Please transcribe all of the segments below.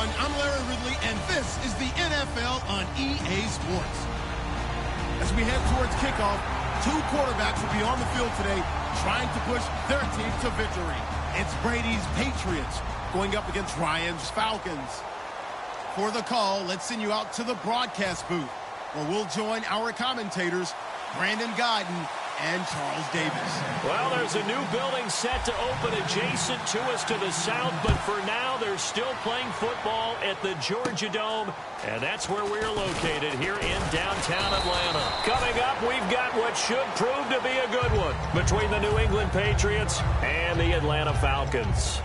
everyone. I'm Larry Ridley, and this is the NFL on EA Sports. As we head towards kickoff, two quarterbacks will be on the field today trying to push their team to victory. It's Brady's Patriots going up against Ryan's Falcons. For the call, let's send you out to the broadcast booth, where we'll join our commentators, Brandon Godden and Charles Davis. Well, there's a new building set to open adjacent to us to the south, but for now, they're still playing football at the Georgia Dome, and that's where we're located here in downtown Atlanta. Coming up, we've got what should prove to be a good one between the New England Patriots and the Atlanta Falcons.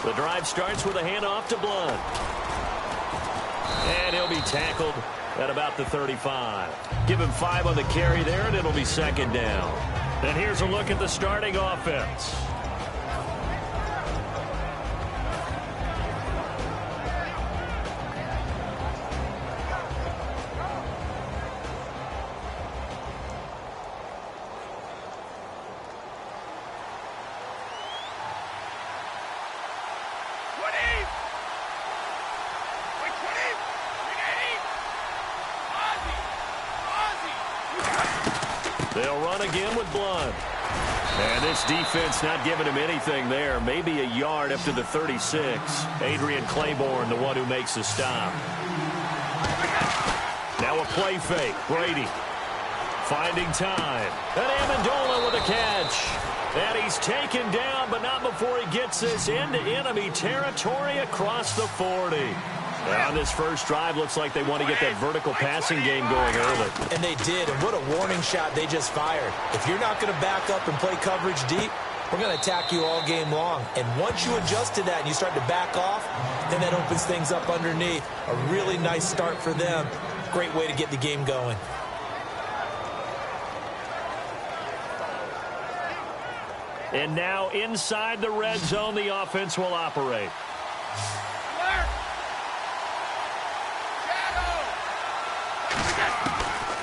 The drive starts with a handoff to Blunt. And he'll be tackled at about the 35. Give him 5 on the carry there, and it'll be second down. And here's a look at the starting offense. They'll run again with Blunt. And this defense not giving him anything there. Maybe a yard up to the 36. Adrian Claiborne, the one who makes the stop. Now a play fake. Brady finding time. And Amendola with a catch. And he's taken down, but not before he gets this into enemy territory across the 40. On this first drive, looks like they want to get that vertical passing game going early. And they did, and what a warning shot they just fired. If you're not going to back up and play coverage deep, we're going to attack you all game long. And once you adjust to that and you start to back off, then that opens things up underneath. A really nice start for them. Great way to get the game going. And now inside the red zone, the offense will operate.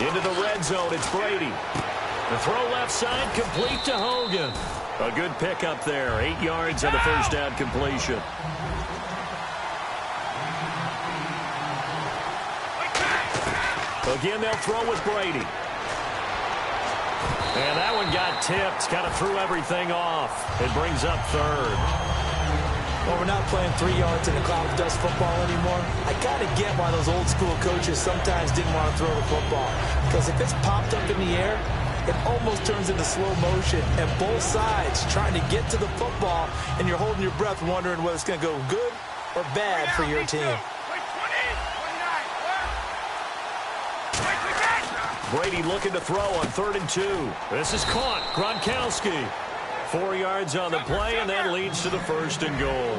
Into the red zone, it's Brady. The throw left side, complete to Hogan. A good pickup there, 8 yards on the first down completion. Again, they'll throw with Brady. And that one got tipped, kind of threw everything off. It brings up third. Well, we're not playing 3 yards in a cloud of dust football anymore. I kind of get why those old school coaches sometimes didn't want to throw the football. Because if it's popped up in the air, it almost turns into slow motion. And both sides trying to get to the football, and you're holding your breath wondering whether it's going to go good or bad for your team. Brady looking to throw on 3rd and 2. This is caught. Gronkowski. 4 yards on the play, and that leads to the 1st and goal.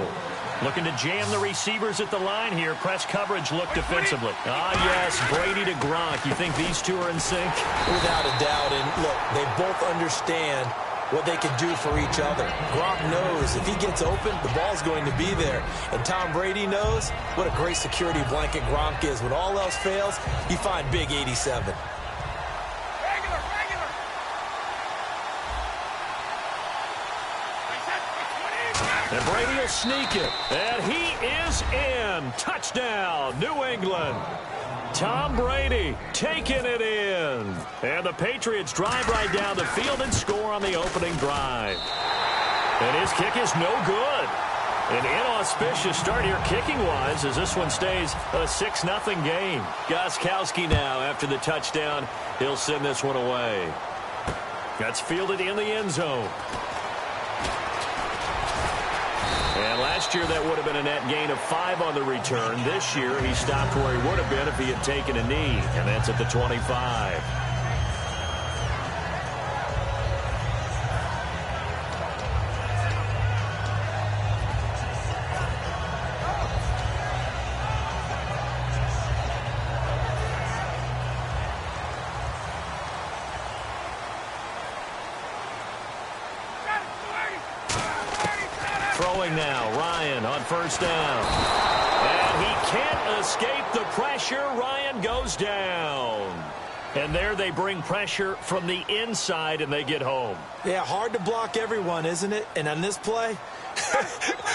Looking to jam the receivers at the line here. Press coverage look defensively. Ah, yes, Brady to Gronk. You think these two are in sync? Without a doubt. And look, they both understand what they can do for each other. Gronk knows if he gets open, the ball's going to be there. And Tom Brady knows what a great security blanket Gronk is. When all else fails, you find big 87. And Brady will sneak it. And he is in. Touchdown, New England. Tom Brady taking it in. And the Patriots drive right down the field and score on the opening drive. And his kick is no good. An inauspicious start here kicking-wise as this one stays a 6-0 game. Gostkowski now after the touchdown. He'll send this one away. That's fielded in the end zone. And last year, that would have been a net gain of 5 on the return. This year, he stopped where he would have been if he had taken a knee, and that's at the 25. throwing now. Ryan on first down. And he can't escape the pressure. Ryan goes down. And there they bring pressure from the inside, and they get home. Yeah, hard to block everyone, isn't it? And on this play,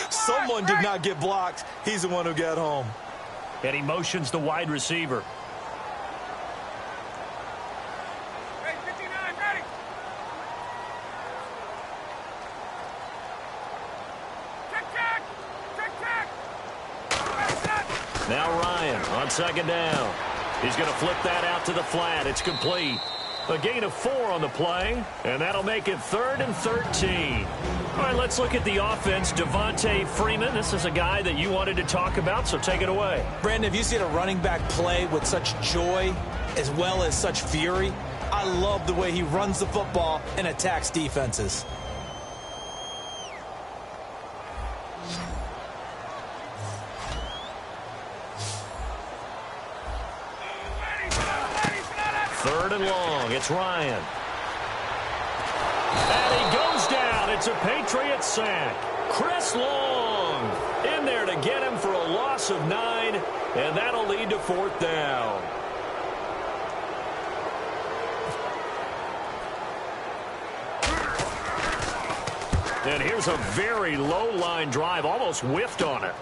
someone did not get blocked. He's the one who got home. And he motions the wide receiver. Now Ryan on second down. He's going to flip that out to the flat. It's complete. A gain of 4 on the play, and that'll make it 3rd and 13. All right, let's look at the offense. Devontae Freeman, this is a guy that you wanted to talk about, so take it away. Brandon, have you seen a running back play with such joy as well as such fury? I love the way he runs the football and attacks defenses. Third and long. It's Ryan. And he goes down. It's a Patriot sack. Chris Long in there to get him for a loss of 9, and that'll lead to 4th down. And here's a very low line drive, almost whiffed on it.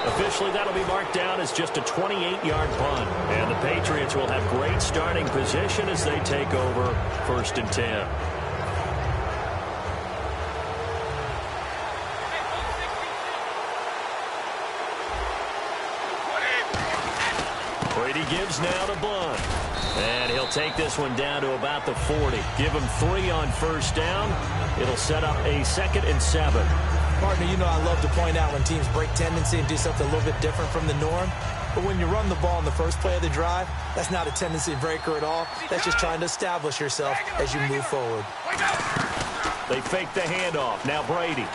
Officially, that'll be marked down as just a 28-yard punt. And the Patriots will have great starting position as they take over 1st and 10. Brady gives now to Blunt. And he'll take this one down to about the 40. Give him 3 on first down. It'll set up a 2nd and 7. Partner, you know I love to point out when teams break tendency and do something a little bit different from the norm. But when you run the ball in the first play of the drive, that's not a tendency breaker at all. That's just trying to establish yourself as you move forward. They fake the handoff. Now Brady.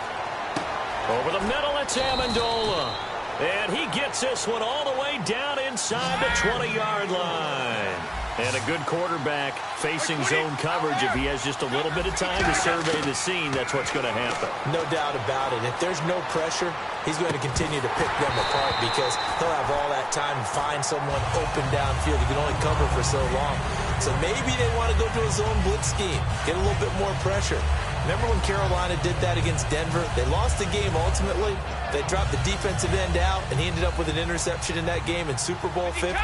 Over the middle, it's Amendola. And he gets this one all the way down inside the 20-yard line. And a good quarterback facing zone coverage. If he has just a little bit of time to survey the scene, that's what's going to happen. No doubt about it. If there's no pressure, he's going to continue to pick them apart because he'll have all that time to find someone open downfield. He can only cover for so long. So maybe they want to go to a zone blitz scheme, get a little bit more pressure. Remember when Carolina did that against Denver? They lost the game ultimately. They dropped the defensive end out, and he ended up with an interception in that game in Super Bowl 50.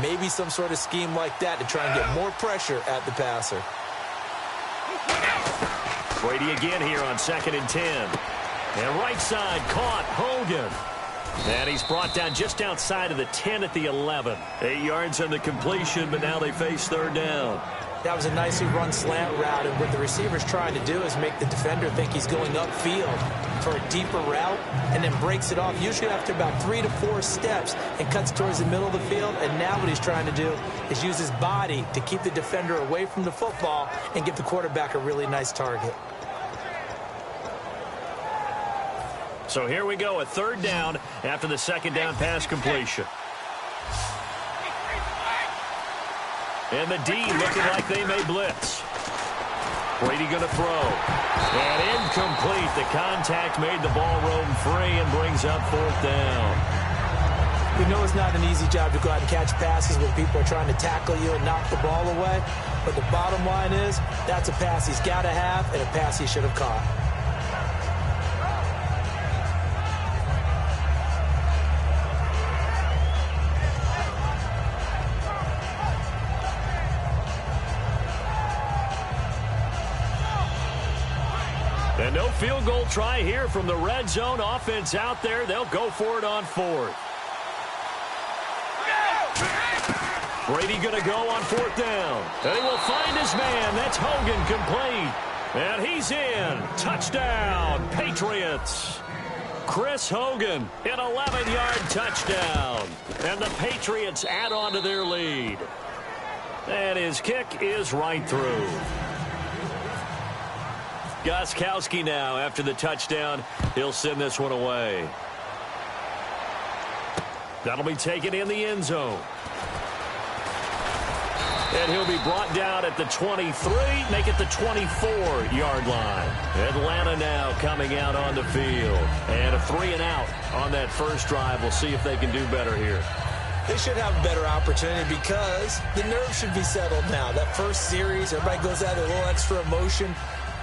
Maybe some sort of scheme like that to try and get more pressure at the passer. Brady again here on 2nd and 10. And right side caught Hogan. And he's brought down just outside of the 10 at the 11. 8 yards on the completion, but now they face 3rd down. That was a nicely run slant route, and what the receiver's trying to do is make the defender think he's going upfield for a deeper route and then breaks it off, usually after about 3 to 4 steps, and cuts towards the middle of the field. And now what he's trying to do is use his body to keep the defender away from the football and give the quarterback a really nice target. So here we go, a 3rd down after the 2nd down pass completion. And the D looking like they may blitz. Brady going to throw. And incomplete. The contact made the ball roam free and brings up 4th down. We know it's not an easy job to go out and catch passes when people are trying to tackle you and knock the ball away. But the bottom line is that's a pass he's got to have and a pass he should have caught. And no field goal try here from the red zone offense out there. They'll go for it on 4th. Brady going to go on 4th down. And he will find his man. That's Hogan complete. And he's in. Touchdown, Patriots. Chris Hogan, an 11-yard touchdown. And the Patriots add on to their lead. And his kick is right through. Gostkowski now, after the touchdown, he'll send this one away. That'll be taken in the end zone. And he'll be brought down at the 23, make it the 24-yard line. Atlanta now coming out on the field. And a 3-and-out on that first drive. We'll see if they can do better here. They should have a better opportunity because the nerves should be settled now. That first series, everybody goes out with a little extra emotion.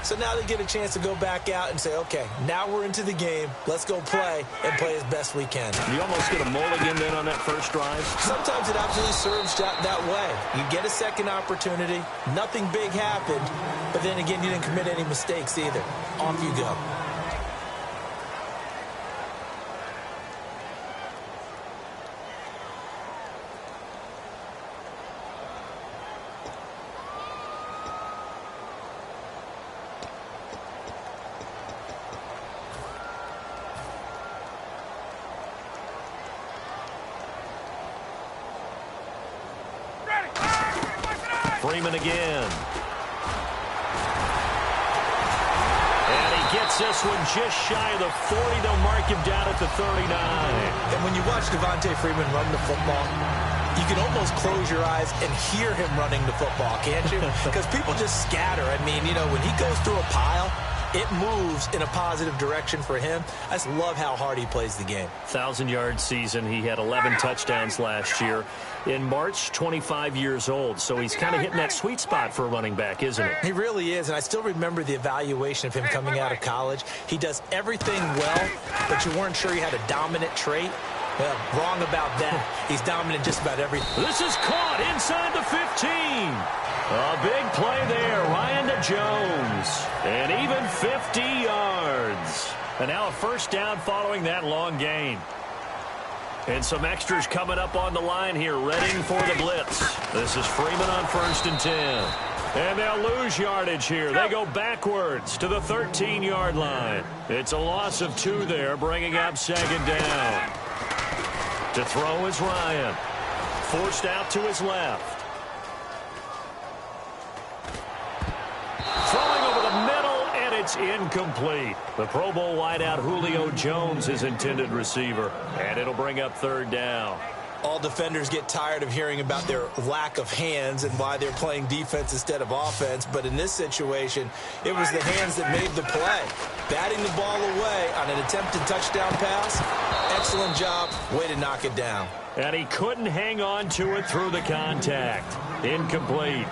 So now they get a chance to go back out and say, okay, now we're into the game. Let's go play and play as best we can. You almost get a mulligan then on that first drive? Sometimes it absolutely serves that way. You get a second opportunity. Nothing big happened. But then again, you didn't commit any mistakes either. Off you go. Freeman again. And he gets this one just shy of the 40. They'll mark him down at the 39. And when you watch Devontae Freeman run the football, you can almost close your eyes and hear him running the football, can't you? Because people just scatter. I mean, you know, when he goes through a pile, it moves in a positive direction for him. I just love how hard he plays the game. 1,000-yard season. He had 11 touchdowns last year. In March, 25 years old. So he's kind of hitting that sweet spot for a running back, isn't it? He really is. And I still remember the evaluation of him coming out of college. He does everything well, but you weren't sure he had a dominant trait. Well, wrong about that. He's dominant just about everything. This is caught inside the 15. A big play there. Ryan to Jones. And even 50 yards. And now a first down following that long gain. And some extras coming up on the line here, readying for the blitz. This is Freeman on 1st and 10. And they'll lose yardage here. They go backwards to the 13-yard line. It's a loss of 2 there, bringing up 2nd down. To throw is Ryan. Forced out to his left. Throwing over the middle, and it's incomplete. The Pro Bowl wideout Julio Jones is intended receiver, and it'll bring up 3rd down. All defenders get tired of hearing about their lack of hands and why they're playing defense instead of offense. But in this situation, it was the hands that made the play. Batting the ball away on an attempted touchdown pass. Excellent job. Way to knock it down. And he couldn't hang on to it through the contact. Incomplete.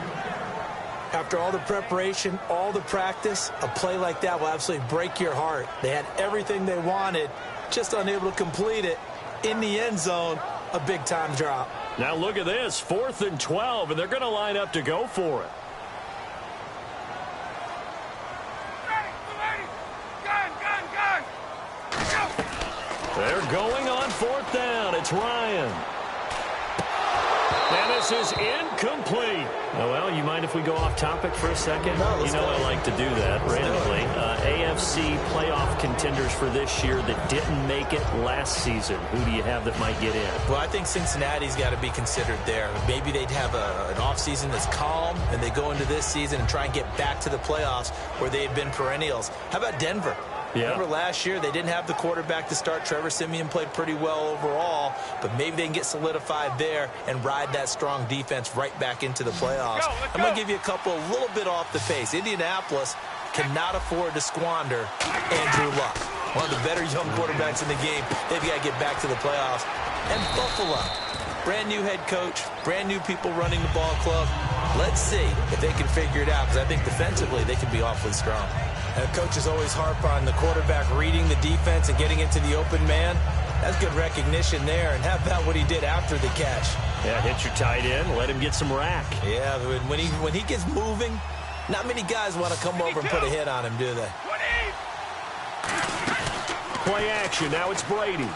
After all the preparation, all the practice, a play like that will absolutely break your heart. They had everything they wanted, just unable to complete it. In the end zone, a big-time drop. Now look at this, 4th and 12, and they're going to line up to go for it. They're going on 4th down. It's Ryan. And this is incomplete. Oh, well, you mind if we go off topic for a second? No, you know I like to do that randomly. AFC playoff contenders for this year that didn't make it last season. Who do you have that might get in? Well, I think Cincinnati's got to be considered there. Maybe they'd have an offseason that's calm, and they go into this season and try and get back to the playoffs where they've been perennials. How about Denver? Yeah. Remember last year, they didn't have the quarterback to start. Trevor Siemian played pretty well overall, but maybe they can get solidified there and ride that strong defense right back into the playoffs. I'm going to give you a couple a little bit off the pace. Indianapolis cannot afford to squander Andrew Luck, one of the better young quarterbacks in the game. They've got to get back to the playoffs. And Buffalo, brand new head coach, brand new people running the ball club. Let's see if they can figure it out, because I think defensively they can be awfully strong. And coaches always harp on the quarterback reading the defense and getting into the open man. That's good recognition there. And how about what he did after the catch? Yeah, hit your tight end, let him get some rack. Yeah, when he gets moving, not many guys want to come over and put a hit on him, do they? Play action, now it's Brady.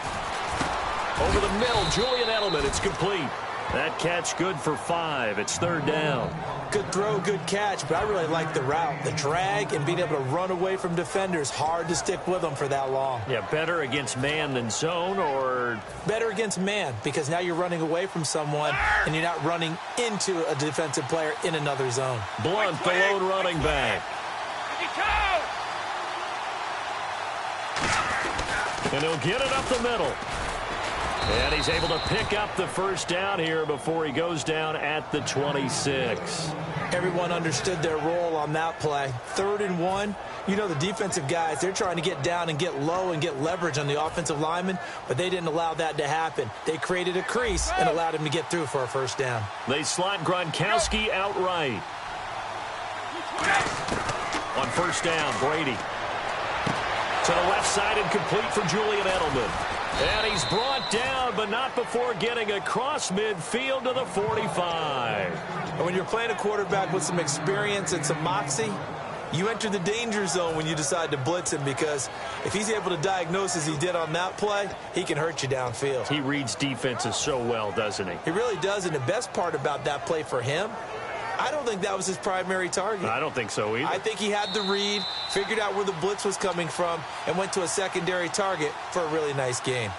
Over the middle, Julian Edelman, it's complete. That catch good for 5. It's 3rd down. Good throw, good catch, but I really like the route. The drag and being able to run away from defenders. Hard to stick with them for that long. Yeah, better against man than zone, or? Better against man, because now you're running away from someone and you're not running into a defensive player in another zone. Blunt, the lone running back. And he'll get it up the middle. And he's able to pick up the first down here before he goes down at the 26. Everyone understood their role on that play. 3rd and 1. You know, the defensive guys, they're trying to get down and get low and get leverage on the offensive lineman, but they didn't allow that to happen. They created a crease and allowed him to get through for a first down. They slot Gronkowski outright. On first down, Brady. To the left side and complete for Julian Edelman. And he's brought down, but not before getting across midfield to the 45. And when you're playing a quarterback with some experience and some moxie, you enter the danger zone when you decide to blitz him, because if he's able to diagnose as he did on that play, he can hurt you downfield. He reads defenses so well, doesn't he? He really does, and the best part about that play for him, I don't think that was his primary target. I don't think so either. I think he had the read, figured out where the blitz was coming from, and went to a secondary target for a really nice gain.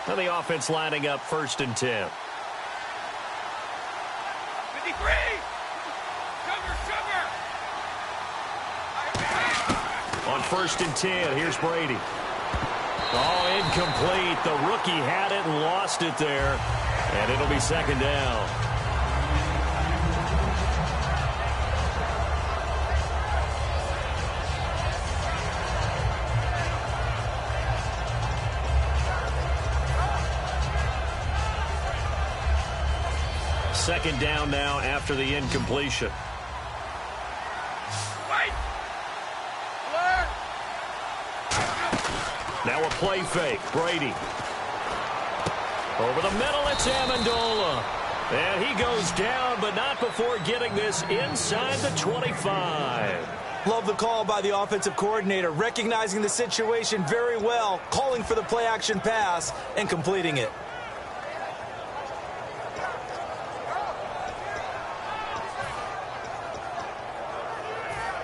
And the offense lining up 1st and 10. 53! On 1st and 10, here's Brady. Oh, incomplete. The rookie had it and lost it there. And it'll be 2nd down. Second down now after the incompletion. Now a play fake. Brady. Over the middle, it's Amendola. And he goes down, but not before getting this inside the 25. Love the call by the offensive coordinator, recognizing the situation very well, calling for the play-action pass, and completing it.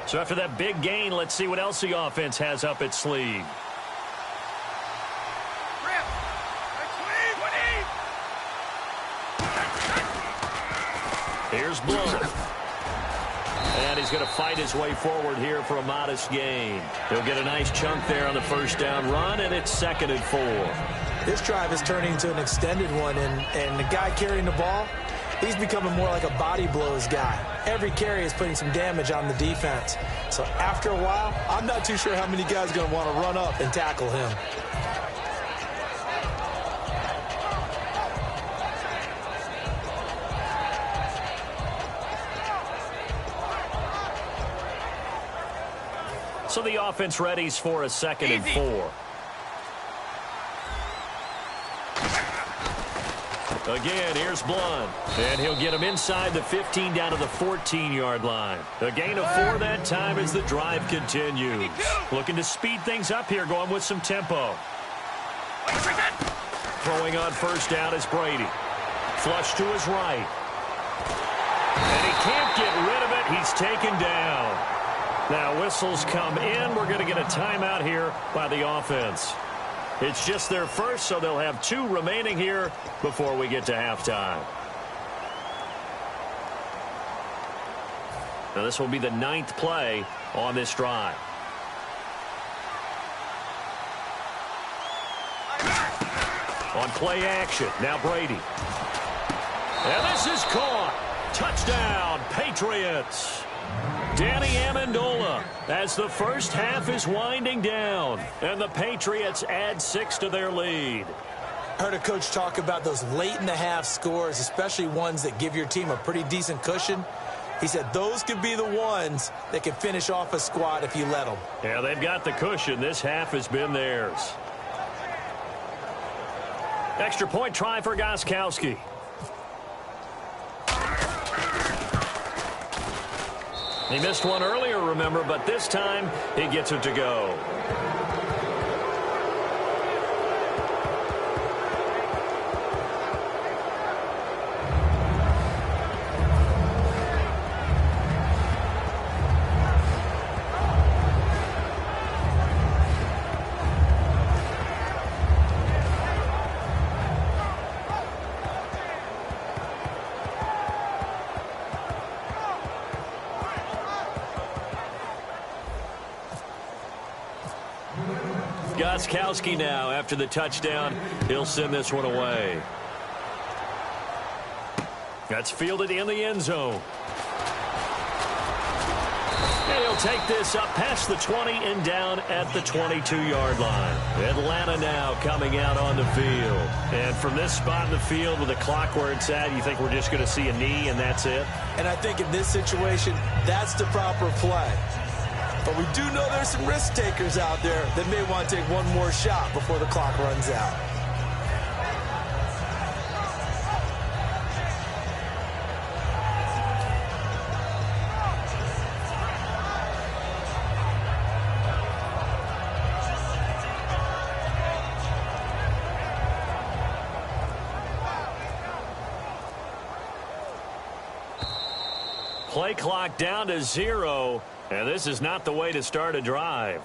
So after that big gain, let's see what else the offense has up its sleeve. Here's Blunt. And he's going to fight his way forward here for a modest gain. He'll get a nice chunk there on the first down run, and it's 2nd and 4. This drive is turning into an extended one, and the guy carrying the ball, he's becoming more like a body blows guy. Every carry is putting some damage on the defense. So after a while, I'm not too sure how many guys are going to want to run up and tackle him. So the offense readies for a 2nd and 4. Again, here's Blunt. And he'll get him inside the 15 down to the 14-yard line. A gain of 4 that time as the drive continues. Looking to speed things up here, going with some tempo. Throwing on first down is Brady. Flush to his right. And he can't get rid of it. He's taken down. Now whistles come in. We're going to get a timeout here by the offense. It's just their first, so they'll have 2 remaining here before we get to halftime. Now this will be the 9th play on this drive. On play action, now Brady. And this is caught. Touchdown, Patriots. Danny Amendola as the first half is winding down, and the Patriots add 6 to their lead. I heard a coach talk about those late-in-the-half scores, especially ones that give your team a pretty decent cushion. He said those could be the ones that can finish off a squad if you let them. Yeah, they've got the cushion. This half has been theirs. Extra point try for Gostkowski. He missed one earlier, remember, but this time he gets it to go. Gostkowski now after the touchdown. He'll send this one away. That's fielded in the end zone. And he'll take this up past the 20 and down at the 22-yard line. Atlanta now coming out on the field. And from this spot in the field with the clock where it's at, you think we're just going to see a knee and that's it? And I think in this situation, that's the proper play. But we do know there's some risk takers out there that may want to take one more shot before the clock runs out. Play clock down to 0, and this is not the way to start a drive.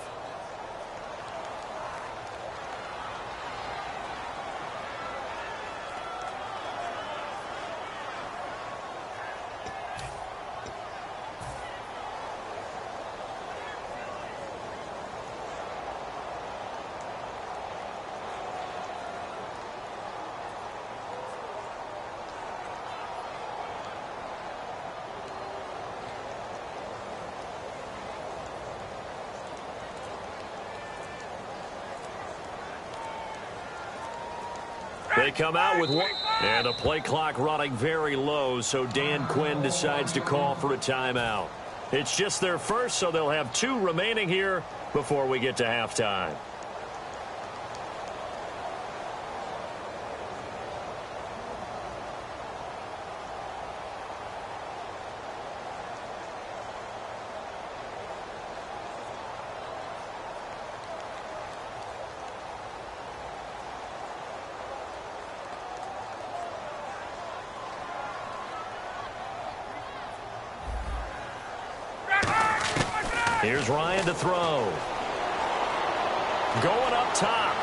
They come out with one, and the play clock running very low, so Dan Quinn decides to call for a timeout. It's just their first, so they'll have 2 remaining here before we get to halftime. Here's Ryan to throw. Going up top.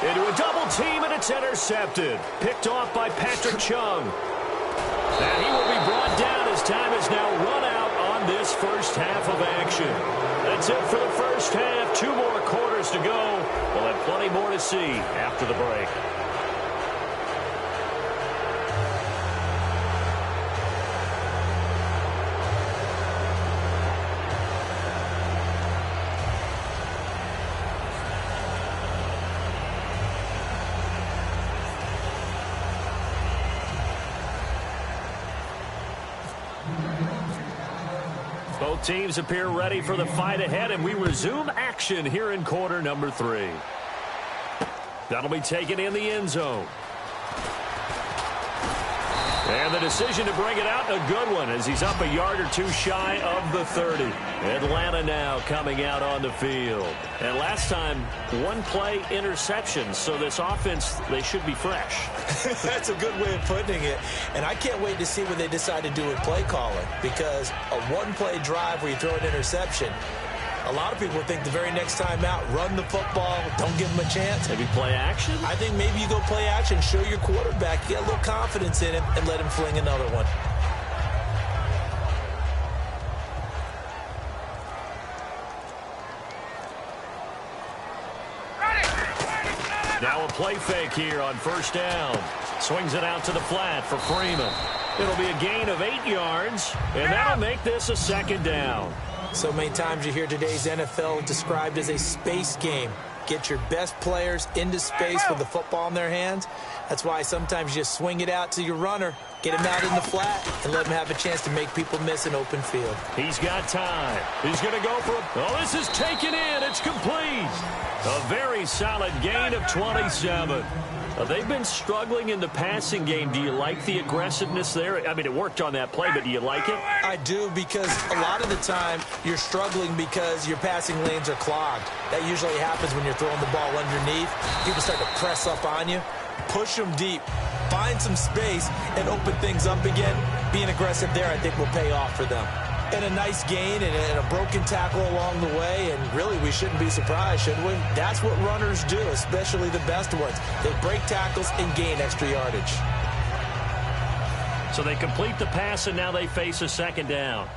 Into a double team, and it's intercepted. Picked off by Patrick Chung. And he will be brought down as time is now run out on this first half of action. That's it for the first half. 2 more quarters to go. We'll have plenty more to see after the break. Both teams appear ready for the fight ahead, and we resume action here in quarter number 3. That'll be taken in the end zone. And the decision to bring it out, a good one, as he's up a yard or 2 shy of the 30. Atlanta now coming out on the field. And last time, 1 play interception, so this offense, they should be fresh. That's a good way of putting it. And I can't wait to see what they decide to do with play calling, because a 1-play drive where you throw an interception, a lot of people think the very next time out, run the football, don't give them a chance. Maybe play action? I think maybe you go play action, show your quarterback, get a little confidence in him, and let him fling another one. Now a play fake here on first down. Swings it out to the flat for Freeman. It'll be a gain of 8 yards, and that'll make this a 2nd down. So many times you hear today's NFL described as a space game. Get your best players into space with the football in their hands. That's why sometimes you just swing it out to your runner, get him out in the flat, and let him have a chance to make people miss an open field. He's got time. He's going to go for a... Oh, this is taken in. It's complete. A very solid gain of 27. They've been struggling in the passing game. Do you like the aggressiveness there? I mean, it worked on that play, but do you like it? I do, because a lot of the time you're struggling because your passing lanes are clogged. That usually happens when you're throwing the ball underneath. People start to press up on you. Push them deep. Find some space and open things up again. Being aggressive there, I think, will pay off for them. And a nice gain and a broken tackle along the way, and really we shouldn't be surprised, should we? That's what runners do, especially the best ones. They break tackles and gain extra yardage. So they complete the pass, and now they face a 2nd down.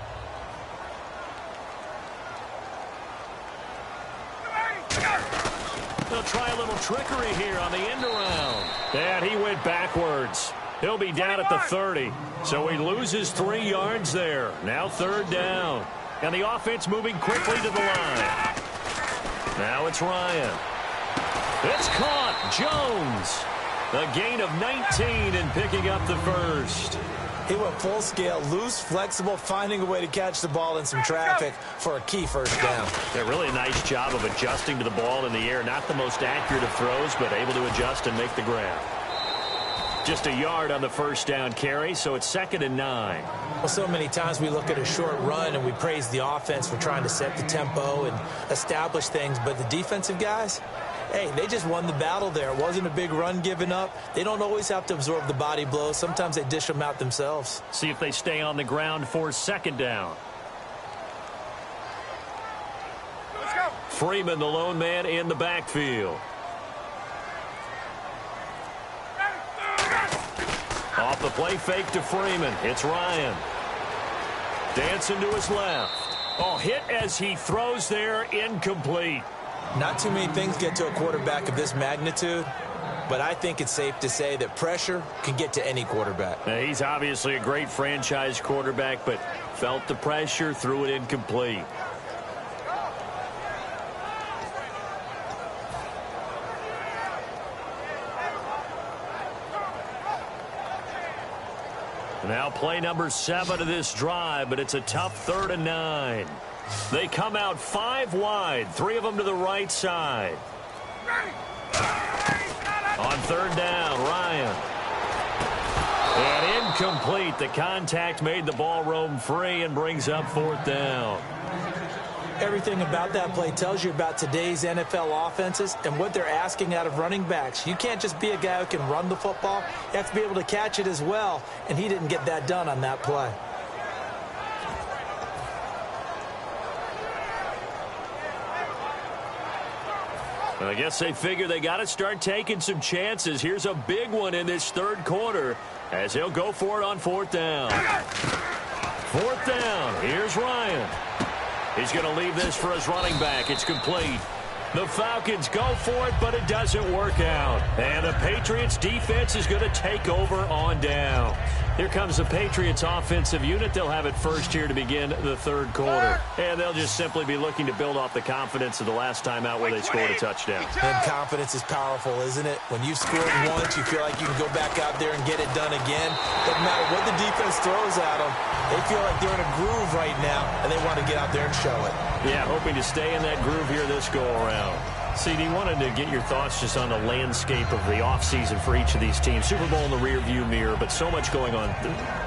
try a little trickery here on the end around. And he went backwards. He'll be down at the 30. So he loses 3 yards there. Now 3rd down. And the offense moving quickly to the line. Now it's Ryan. It's caught. Jones. A gain of 19 and picking up the first. He went full scale, loose, flexible, finding a way to catch the ball in some traffic for a key first down. Yeah, really a nice job of adjusting to the ball in the air. Not the most accurate of throws, but able to adjust and make the grab. Just a yard on the first down carry, so it's 2nd and 9. Well, so many times we look at a short run and we praise the offense for trying to set the tempo and establish things, but the defensive guys, hey, they just won the battle there. It wasn't a big run given up. They don't always have to absorb the body blows. Sometimes they dish them out themselves. See if they stay on the ground for 2nd down. Let's go. Freeman, the lone man in the backfield. Off the play fake to Freeman. It's Ryan. Dancing to his left. Oh, hit as he throws there, incomplete. Not too many things get to a quarterback of this magnitude, but I think it's safe to say that pressure can get to any quarterback. Now, he's obviously a great franchise quarterback, but felt the pressure, threw it incomplete. Now play number 7 of this drive, but it's a tough 3rd and 9. They come out 5 wide, 3 of them to the right side. On 3rd down, Ryan. And incomplete. The contact made the ball roam free and brings up 4th down. Everything about that play tells you about today's NFL offenses and what they're asking out of running backs. You can't just be a guy who can run the football. You have to be able to catch it as well, and he didn't get that done on that play. I guess they figure they got to start taking some chances. Here's a big one in this 3rd quarter as he'll go for it on 4th down. 4th down. Here's Ryan. He's going to leave this for his running back. It's complete. The Falcons go for it, but it doesn't work out. And the Patriots defense is going to take over on down. Here comes the Patriots offensive unit. They'll have it first here to begin the 3rd quarter. And they'll just simply be looking to build off the confidence of the last time out where they scored a touchdown. And confidence is powerful, isn't it? When you've scored once, you feel like you can go back out there and get it done again. Doesn't matter what the defense throws at them. They feel like they're in a groove right now, and they want to get out there and show it. Yeah, hoping to stay in that groove here this go-around. CD, wanted to get your thoughts just on the landscape of the offseason for each of these teams. Super Bowl in the rearview mirror, but so much going on.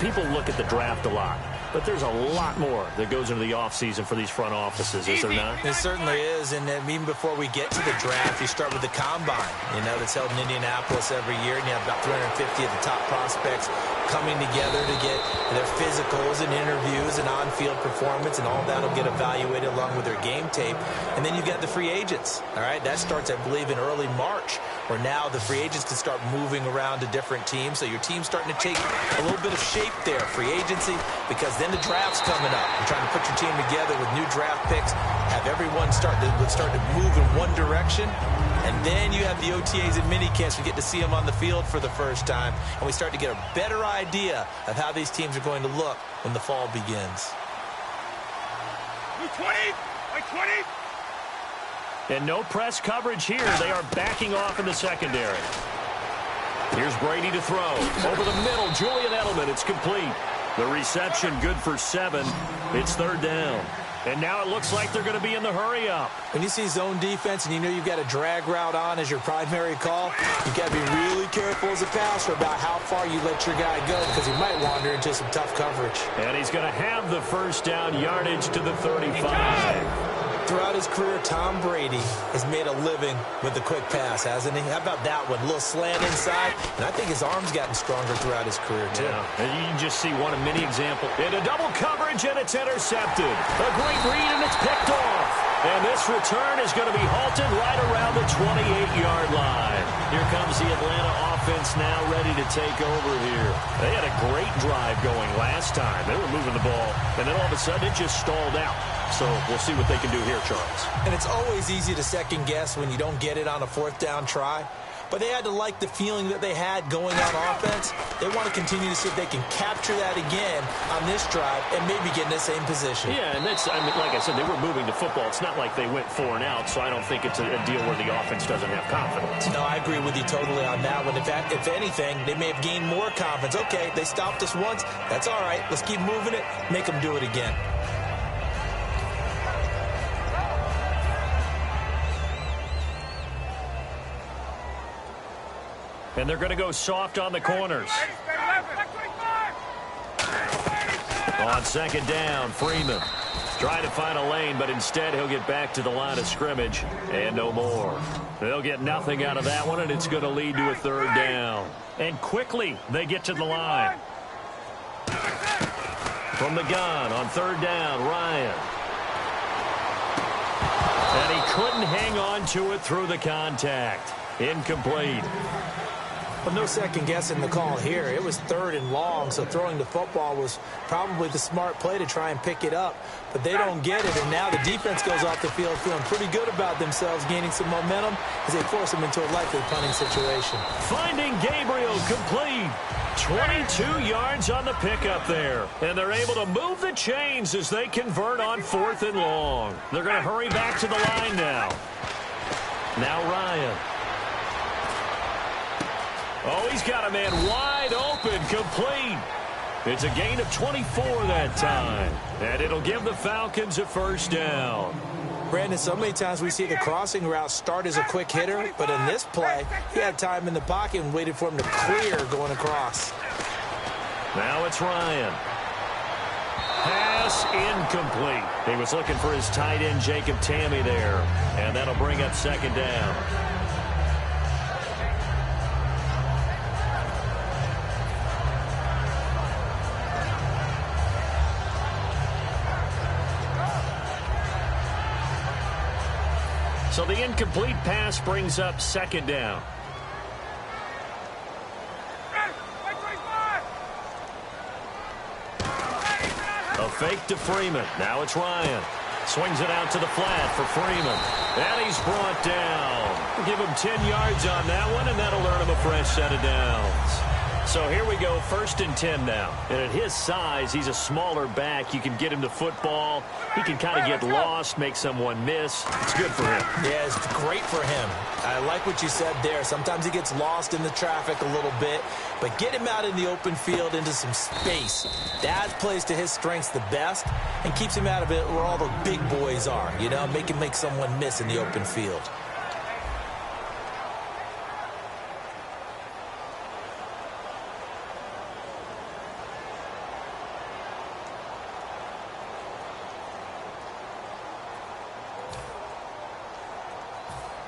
People look at the draft a lot, but there's a lot more that goes into the offseason for these front offices, is there not? It certainly is, and even before we get to the draft, you start with the combine, that's held in Indianapolis every year, and you have about 350 of the top prospects coming together to get their physicals and interviews and on-field performance, and all that will get evaluated along with their game tape. And then you've got the free agents, all right? That starts, I believe, in early March, where now the free agents can start moving around to different teams. So your team's starting to take a little bit of shape there, free agency, because then the draft's coming up. You're trying to put your team together with new draft picks, have everyone start to move in one direction. And then you have the OTAs and minicamps. We get to see them on the field for the first time. And we start to get a better idea of how these teams are going to look when the fall begins. 20! 20! And no press coverage here. They are backing off in the secondary. Here's Brady to throw. Over the middle, Julian Edelman. It's complete. The reception good for 7. It's 3rd down. And now it looks like they're going to be in the hurry-up. When you see zone defense and you know you've got a drag route on as your primary call, you've got to be really careful as a passer about how far you let your guy go because he might wander into some tough coverage. And he's going to have the first down yardage to the 35. Throughout his career, Tom Brady has made a living with the quick pass, hasn't he? How about that one? A little slant inside, and I think his arm's gotten stronger throughout his career, too. Yeah, and you can just see one of many examples. In a double coverage, and it's intercepted. A great read, and it's picked off. And this return is going to be halted right around the 28-yard line. Here comes the Atlanta offense offense now ready to take over here. They had a great drive going last time. They were moving the ball, and then all of a sudden it just stalled out. So we'll see what they can do here, Charles. And it's always easy to second guess when you don't get it on a fourth down try. But they had to like the feeling that they had going on offense. They want to continue to see if they can capture that again on this drive and maybe get in the same position. Yeah, and that's, I mean, like I said, they were moving the football. It's not like they went 4 and out, so I don't think it's a deal where the offense doesn't have confidence. No, I agree with you totally on that one. If anything, they may have gained more confidence. Okay, they stopped us once. That's all right. Let's keep moving it. Make them do it again. And they're going to go soft on the corners. On second down, Freeman trying to find a lane, but instead he'll get back to the line of scrimmage and no more. They'll get nothing out of that one, and it's going to lead to a third down. And quickly they get to the line. From the gun on third down, Ryan. And he couldn't hang on to it through the contact. Incomplete. Well, no second guessing the call here. It was third and long, so throwing the football was probably the smart play to try and pick it up. But they don't get it, and now the defense goes off the field feeling pretty good about themselves, gaining some momentum as they force them into a likely punting situation. Finding Gabriel complete. 22 yards on the pickup there. And they're able to move the chains as they convert on fourth and long. They're going to hurry back to the line now. Now Ryan. Oh, he's got a man wide open, complete. It's a gain of 24 that time. And it'll give the Falcons a first down. Brandon, so many times we see the crossing route start as a quick hitter, but in this play, he had time in the pocket and waited for him to clear going across. Now it's Ryan. Pass incomplete. He was looking for his tight end, Jacob Tammy, there. And that'll bring up second down. So the incomplete pass brings up second down. A fake to Freeman. Now it's Ryan. Swings it out to the flat for Freeman. And he's brought down. Give him 10 yards on that one, and that'll earn him a fresh set of downs. So here we go, first and 10 now. And at his size, he's a smaller back. You can get him the football. He can kind of get lost, make someone miss. It's good for him. Yeah, it's great for him. I like what you said there. Sometimes he gets lost in the traffic a little bit, but get him out in the open field into some space. That plays to his strengths the best and keeps him out of it where all the big boys are, you know, make him make someone miss in the open field.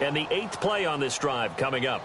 And the 8th play on this drive coming up.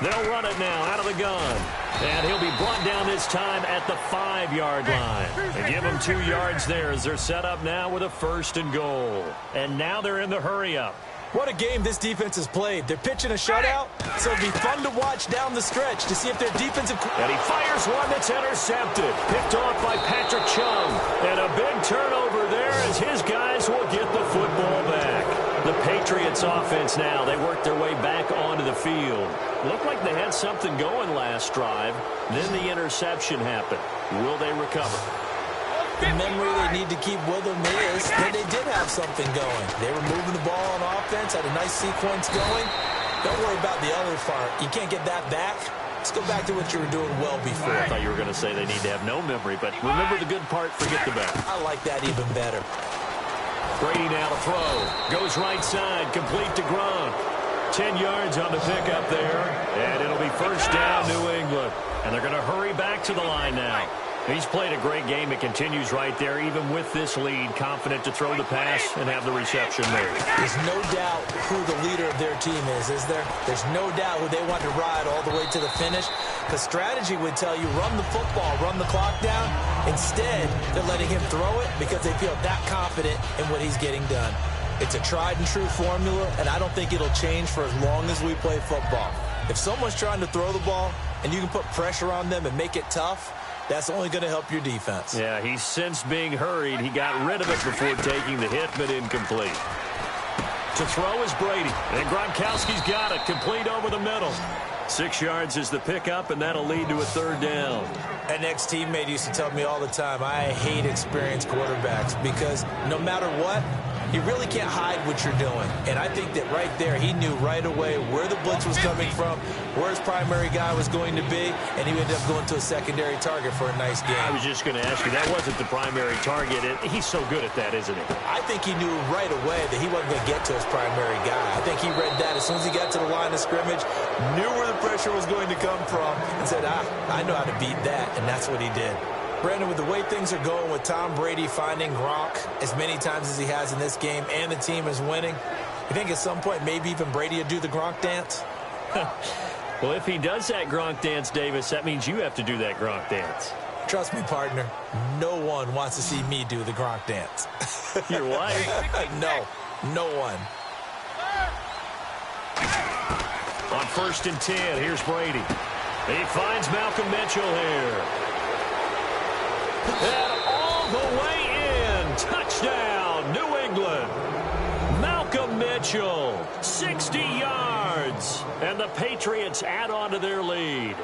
They'll run it now out of the gun. And he'll be brought down this time at the 5-yard line. They give him 2 yards there as they're set up now with a first and goal. And now they're in the hurry-up. What a game this defense has played. They're pitching a shutout, so it'll be fun to watch down the stretch to see if their defensive... And he fires one that's intercepted. Picked off by Patrick Chung. And a big turnover there as his guys will get the football back. The Patriots offense now, they work their way back onto the field. Looked like they had something going last drive. Then the interception happened. Will they recover? The memory they need to keep with them is that they did have something going. They were moving the ball on offense, had a nice sequence going. Don't worry about the other part. You can't get that back. Let's go back to what you were doing well before. I thought you were going to say they need to have no memory, but remember the good part, forget the bad. I like that even better. Brady now to throw. Goes right side, complete to Gronk. 10 yards on the pickup there, and it'll be first down, New England. And they're going to hurry back to the line now. He's played a great game. It continues right there, even with this lead, confident to throw the pass and have the reception made. There's no doubt who the leader of their team is there? There's no doubt who they want to ride all the way to the finish. The strategy would tell you run the football, run the clock down. Instead, they're letting him throw it because they feel that confident in what he's getting done. It's a tried-and-true formula, and I don't think it'll change for as long as we play football. If someone's trying to throw the ball and you can put pressure on them and make it tough, that's only going to help your defense. Yeah, he's since being hurried. He got rid of it before taking the hit, but incomplete. To throw is Brady, and Gronkowski's got it, complete over the middle. 6 yards is the pickup, and that'll lead to a 3rd down. An ex-teammate used to tell me all the time, I hate experienced quarterbacks because no matter what, you really can't hide what you're doing. And I think that right there, he knew right away where the blitz was coming from, where his primary guy was going to be, and he ended up going to a secondary target for a nice game. I was just going to ask you, that wasn't the primary target. He's so good at that, isn't he? I think he knew right away that he wasn't going to get to his primary guy. I think he read that as soon as he got to the line of scrimmage, knew where the pressure was going to come from, and said, I know how to beat that, and that's what he did. Brandon, with the way things are going with Tom Brady finding Gronk as many times as he has in this game and the team is winning, you think at some point maybe even Brady will do the Gronk dance? Well, if he does that Gronk dance, Davis, that means you have to do that Gronk dance. Trust me, partner, no one wants to see me do the Gronk dance. Your wife? No one. On 1st and 10, here's Brady. He finds Malcolm Mitchell here. And all the way in. Touchdown, New England. Malcolm Mitchell, 60 yards. And the Patriots add on to their lead.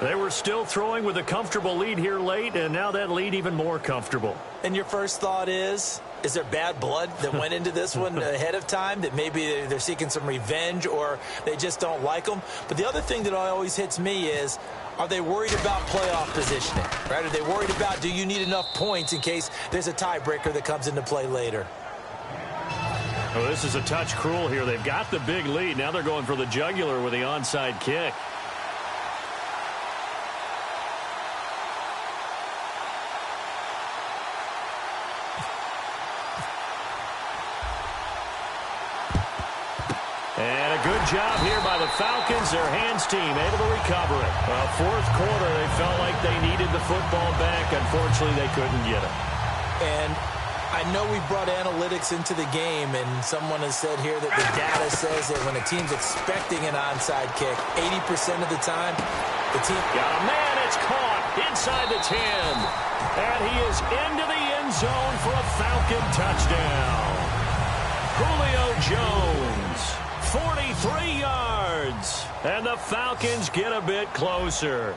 They were still throwing with a comfortable lead here late, and now that lead even more comfortable. And your first thought is there bad blood that went into this one ahead of time, that maybe they're seeking some revenge or they just don't like them? But the other thing that always hits me is, are they worried about playoff positioning? Right? Are they worried about, do you need enough points in case there's a tiebreaker that comes into play later? Well, this is a touch cruel here. They've got the big lead. Now they're going for the jugular with the onside kick. And a good job here by the Falcons. Their hands team able to recover it. Well, 4th quarter, they felt like they needed the football back. Unfortunately, they couldn't get it. And I know we brought analytics into the game, and someone has said here that the data says that when a team's expecting an onside kick, 80% of the time, the team... Got a man, it's caught inside the 10. And he is into the end zone for a Falcon touchdown. Julio Jones, 43 yards. And the Falcons get a bit closer.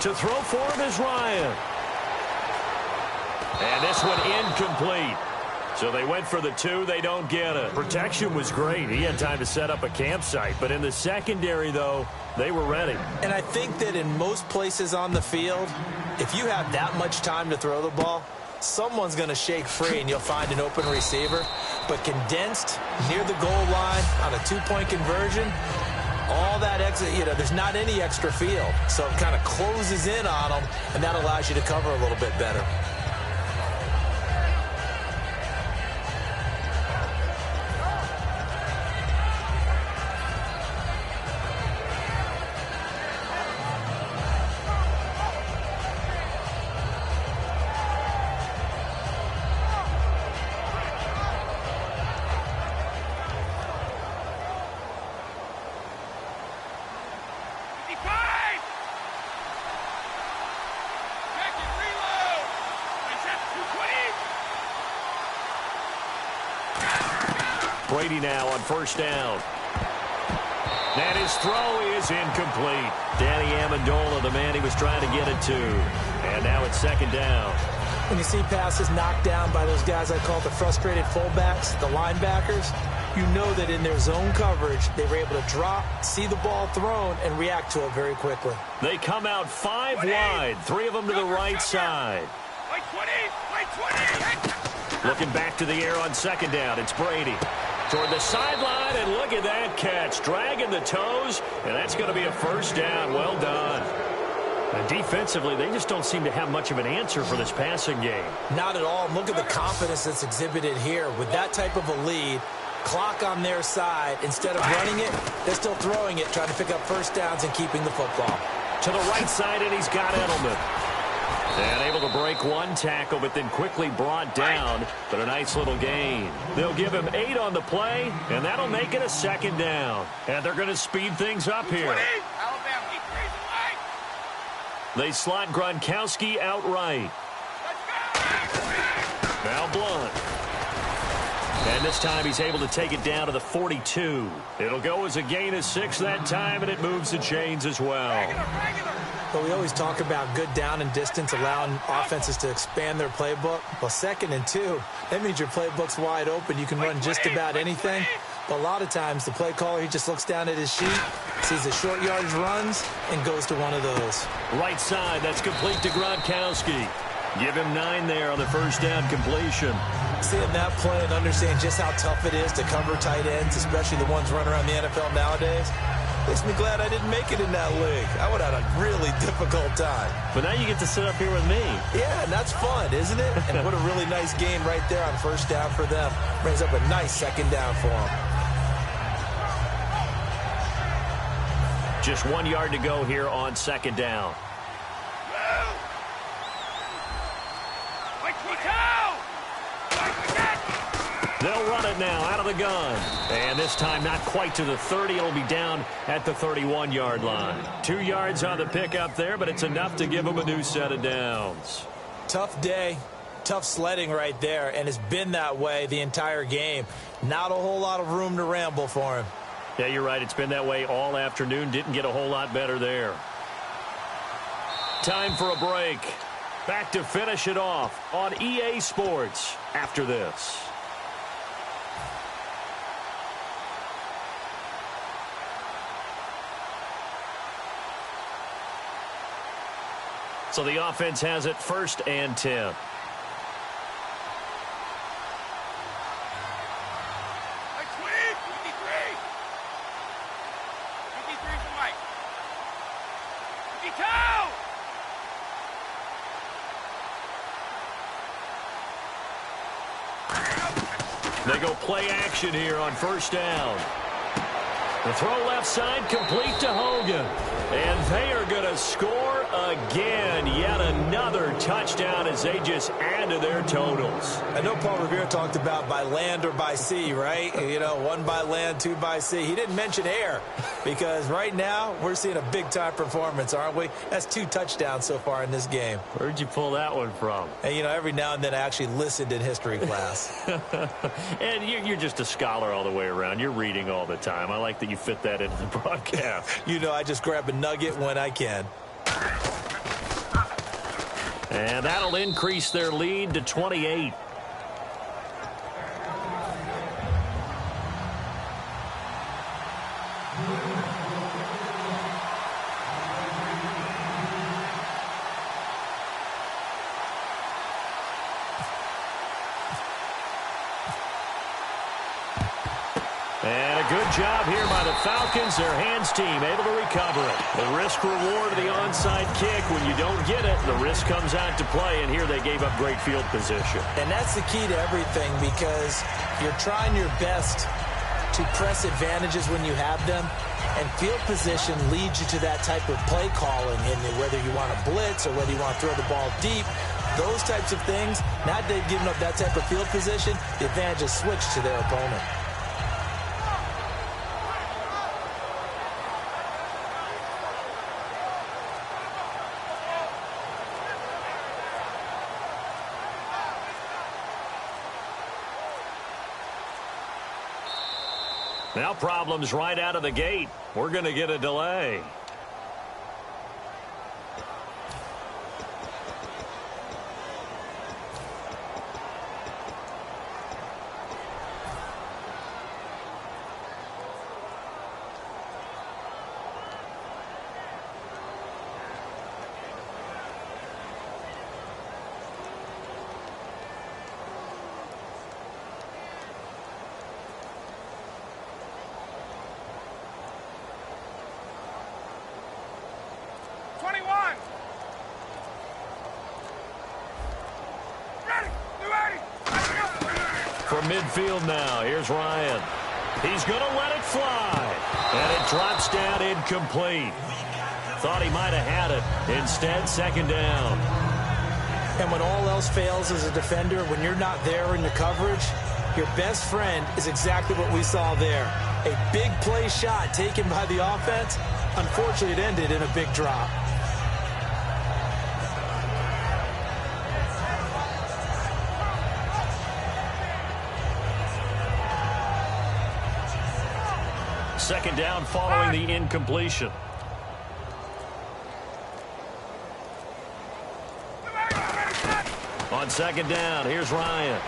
To throw for him is Ryan. And this one incomplete. So they went for the 2. They don't get it. Protection was great. He had time to set up a campsite. But in the secondary, though, they were ready. And I think that in most places on the field, if you have that much time to throw the ball, someone's going to shake free and you'll find an open receiver. But condensed near the goal line on a 2-point conversion, all that exit, there's not any extra field. So it kind of closes in on them, and that allows you to cover a little bit better. Brady now on 1st down. And his throw is incomplete. Danny Amendola, the man he was trying to get it to. And now it's 2nd down. When you see passes knocked down by those guys I call the frustrated fullbacks, the linebackers, you know that in their zone coverage, they were able to drop, see the ball thrown, and react to it very quickly. They come out 5 wide, 3 of them to the right side. Looking back to the air on 2nd down, it's Brady. Toward the sideline, and look at that catch. Dragging the toes, and that's going to be a 1st down. Well done. And defensively, they just don't seem to have much of an answer for this passing game. Not at all. Look at the confidence that's exhibited here. With that type of a lead, clock on their side, instead of running it, they're still throwing it, trying to pick up 1st downs and keeping the football. To the right side, and he's got Edelman. And able to break one tackle, but then quickly brought down. But a nice little gain. They'll give him 8 on the play, and that'll make it a 2nd down. And they're going to speed things up here. They slot Gronkowski outright. Now Blunt. And this time he's able to take it down to the 42. It'll go as a gain of 6 that time, and it moves the chains as well. But we always talk about good down and distance, allowing offenses to expand their playbook. Well, 2nd and 2, that means your playbook's wide open. You can run just about anything. But a lot of times, the play caller, he just looks down at his sheet, sees the short yardage runs, and goes to one of those. Right side, that's complete to Gronkowski. Give him 9 there on the 1st down completion. Seeing that play and understanding just how tough it is to cover tight ends, especially the ones running around the NFL nowadays, makes me glad I didn't make it in that league. I would have had a really difficult time. But now you get to sit up here with me. Yeah, and that's fun, isn't it? And what a really nice game right there on 1st down for them. Brings up a nice 2nd down for them. Just 1 yard to go here on 2nd down. They'll run it now out of the gun. And this time not quite to the 30. It'll be down at the 31-yard line. 2 yards on the pickup there, but it's enough to give them a new set of downs. Tough day. Tough sledding right there, and it's been that way the entire game. Not a whole lot of room to ramble for him. Yeah, you're right. It's been that way all afternoon. Didn't get a whole lot better there. Time for a break. Back to finish it off on EA Sports after this. So the offense has it 1st and 10. They go play action here on 1st down. The throw left side complete to Hogan. And they are going to score again. Yet another touchdown as they just add to their totals. I know Paul Revere talked about by land or by sea, right? You know, 1 by land, 2 by sea. He didn't mention air because right now we're seeing a big-time performance, aren't we? That's 2 touchdowns so far in this game. Where'd you pull that one from? And, you know, every now and then I actually listened in history class. And you're just a scholar all the way around. You're reading all the time. I like that you fit that into the broadcast. You know, I just grab a nugget when I can. And that'll increase their lead to 28. And a good job here by the Falcons. Their hands team able to recover it. The risk reward of the onside kick. When you don't get it, the risk comes out to play. And here they gave up great field position. And that's the key to everything because you're trying your best to press advantages when you have them. And field position leads you to that type of play calling. And whether you want to blitz or whether you want to throw the ball deep, those types of things, now that they've given up that type of field position, the advantage is switched to their opponent. Now problems right out of the gate. We're going to get a delay. From midfield now, here's Ryan. He's going to let it fly. And it drops down incomplete. Thought he might have had it. Instead, 2nd down. And when all else fails as a defender, when you're not there in the coverage, your best friend is exactly what we saw there. A big play shot taken by the offense. Unfortunately, it ended in a big drop. Second down following the incompletion. On second down, here's Ryan.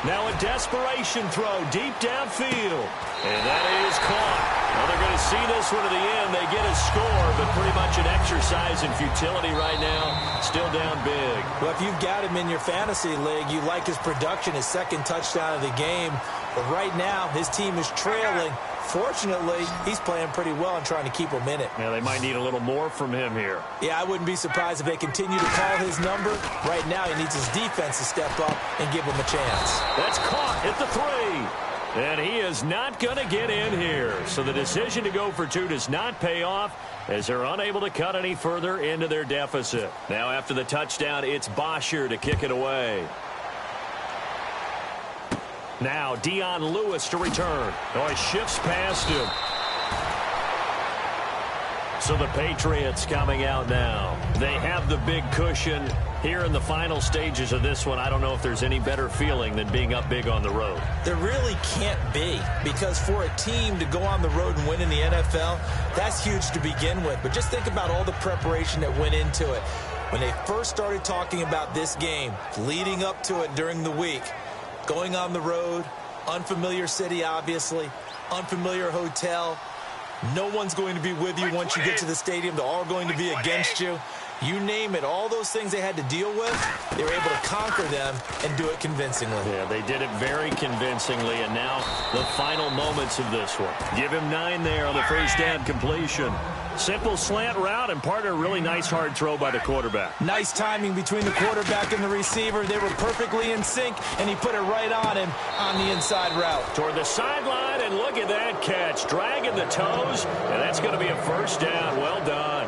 Now a desperation throw deep downfield. And that is caught. Well, they're going to see this one to the end. They get a score, but pretty much an exercise in futility right now. Still down big. Well, if you've got him in your fantasy league, you like his production, his second touchdown of the game. But right now, his team is trailing. Fortunately, he's playing pretty well and trying to keep him in it. Yeah, they might need a little more from him here. Yeah, I wouldn't be surprised if they continue to call his number. Right now, he needs his defense to step up and give him a chance. That's caught at the 3. And he is not going to get in here. So the decision to go for 2 does not pay off as they're unable to cut any further into their deficit. Now after the touchdown, it's Bosher to kick it away. Now Dion Lewis to return. Oh, he shifts past him. So the Patriots coming out now. They have the big cushion here in the final stages of this one. I don't know if there's any better feeling than being up big on the road. There really can't be, because for a team to go on the road and win in the NFL, that's huge to begin with. But just think about all the preparation that went into it. When they first started talking about this game, leading up to it during the week, going on the road, unfamiliar city, obviously, unfamiliar hotel. No one's going to be with you once you get to the stadium. They're all going to be against you. You name it, all those things they had to deal with, they were able to conquer them and do it convincingly. Yeah, they did it very convincingly, and now the final moments of this one. Give him 9 there on the first down completion. Simple slant route, and part of a really nice hard throw by the quarterback. Nice timing between the quarterback and the receiver. They were perfectly in sync, and he put it right on him on the inside route. Toward the sideline, and look at that catch. Dragging the toes, and that's going to be a first down. Well done.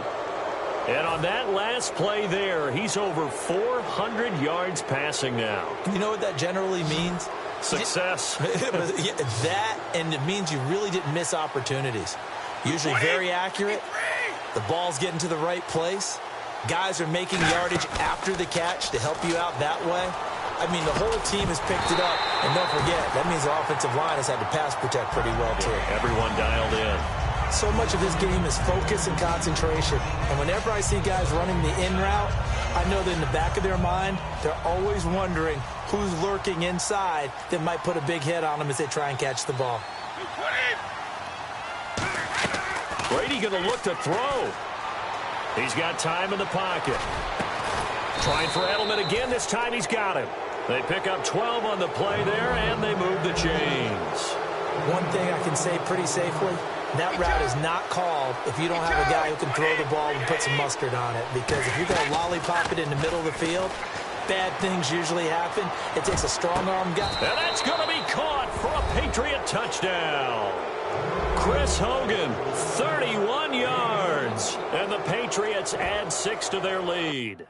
And on that last play there, he's over 400 yards passing now. You know what that generally means? Success. That, and it means you really didn't miss opportunities. Usually very accurate. The ball's getting to the right place. Guys are making yardage after the catch to help you out that way. I mean, the whole team has picked it up. And don't forget, that means the offensive line has had to pass protect pretty well, too. Yeah, everyone dialed in. So much of this game is focus and concentration. And whenever I see guys running the in route, I know that in the back of their mind, they're always wondering who's lurking inside that might put a big hit on them as they try and catch the ball. Brady going to look to throw. He's got time in the pocket. Trying for Edelman again. This time he's got him. They pick up 12 on the play there, and they move the chains. One thing I can say pretty safely, that route is not called if you don't have a guy who can throw the ball and put some mustard on it. Because if you're going to lollipop it in the middle of the field, bad things usually happen. It takes a strong arm guy. And that's going to be caught for a Patriot touchdown. Chris Hogan, 31 yards. And the Patriots add 6 to their lead.